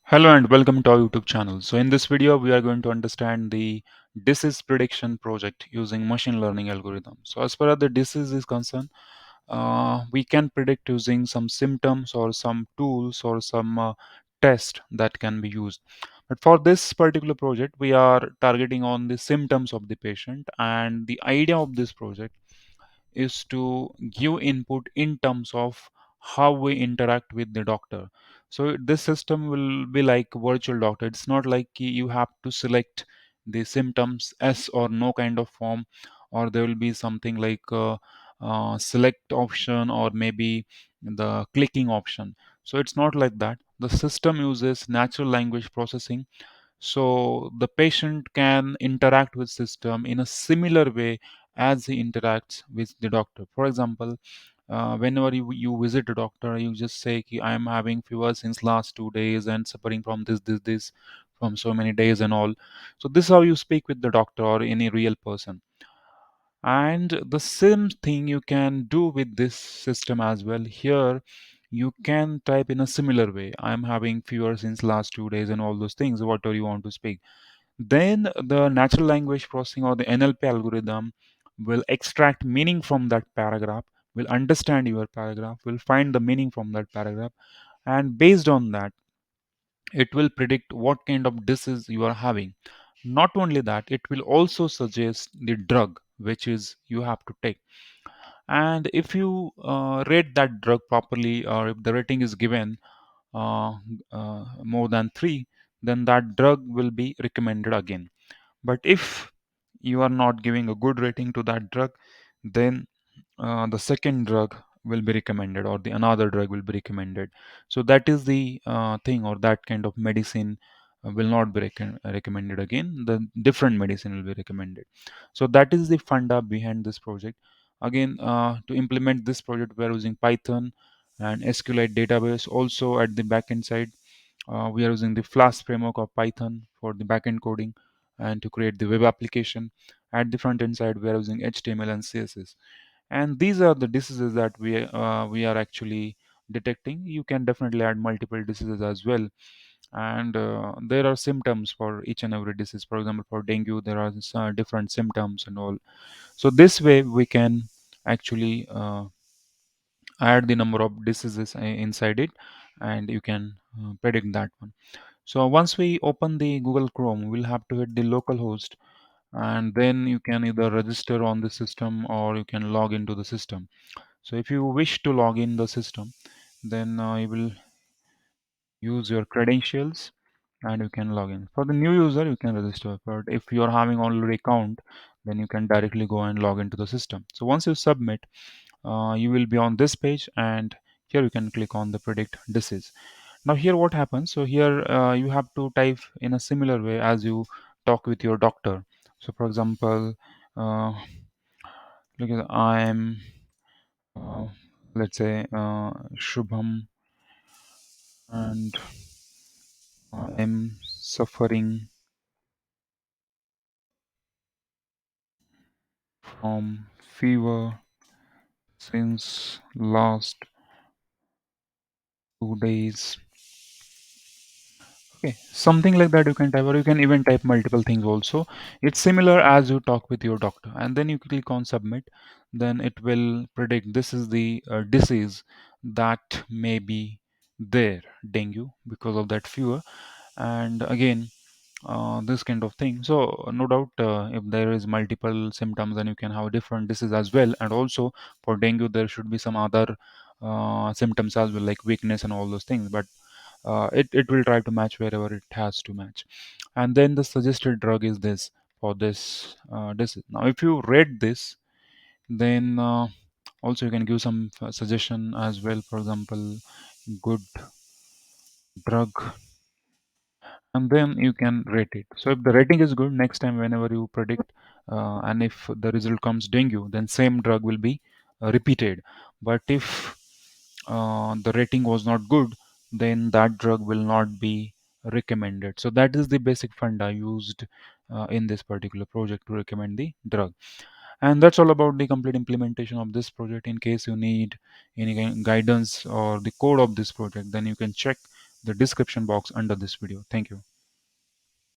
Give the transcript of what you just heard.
Hello and welcome to our YouTube channel. So in this video, we are going to understand the disease prediction project using machine learning algorithm. So as far as the disease is concerned, we can predict using some symptoms or some tools or some test that can be used. But for this particular project, we are targeting on the symptoms of the patient, and the idea of this project is to give input in terms of how we interact with the doctor. So this system will be like virtual doctor. It's not like you have to select the symptoms yes or no kind of form, or there will be something like select option or maybe the clicking option. So it's not like that. The system uses natural language processing, so the patient can interact with system in a similar way as he interacts with the doctor. For example, whenever you visit a doctor, you just say ki, I am having fever since last 2 days and suffering from this from so many days and all. So this is how you speak with the doctor or any real person. And the same thing you can do with this system as well. Here you can type in a similar way, I'm having fever since last 2 days and all those things, whatever you want to speak. Then the natural language processing or the NLP algorithm will extract meaning from that paragraph, will understand your paragraph, will find the meaning from that paragraph, and based on that, it will predict what kind of disease you are having. Not only that, it will also suggest the drug which is you have to take. And if you rate that drug properly, or if the rating is given uh, more than 3, then that drug will be recommended again. But if you are not giving a good rating to that drug, then the second drug will be recommended, or the another drug will be recommended. So that is the thing, or that kind of medicine will not be recommended again. The different medicine will be recommended. So that is the funda behind this project. Again, to implement this project, we are using Python and SQLite database. Also at the backend side, we are using the Flask framework of Python for the backend coding and to create the web application. At the front end side, we are using HTML and CSS. And these are the diseases that we are actually detecting. You can definitely add multiple diseases as well, and there are symptoms for each and every disease. For example, for dengue, there are different symptoms and all. So this way, we can actually add the number of diseases inside it, and you can predict that one. So once we open the Google Chrome, we'll have to hit the localhost, and then you can either register on the system or you can log into the system. So if you wish to log in the system, then you will use your credentials and you can log in. For the new user, you can register. But if you are having already account, then you can directly go and log into the system. So once you submit, you will be on this page, and here you can click on the predict disease. Now here what happens? So here you have to type in a similar way as you talk with your doctor. So for example, uh, look at I'm uh, let's say Shubham, and I'm suffering from fever since last 2 days. Okay, something like that you can type, or you can even type multiple things also. It's similar as you talk with your doctor, and then you click on submit. Then it will predict this is the disease that may be there, dengue, because of that fever. And again, this kind of thing. So no doubt, if there is multiple symptoms, then you can have different disease as well. And also for dengue, there should be some other symptoms as well, like weakness and all those things. But it will try to match wherever it has to match. And then the suggested drug is this for this disease. Now if you read this, then also you can give some suggestion as well. For example, good drug, and then you can rate it. So if the rating is good, next time whenever you predict, and if the result comes dengue, then same drug will be repeated. But if the rating was not good, then that drug will not be recommended. So that is the basic funda used in this particular project to recommend the drug. And that's all about the complete implementation of this project. In case you need any guidance or the code of this project, then you can check the description box under this video. Thank you.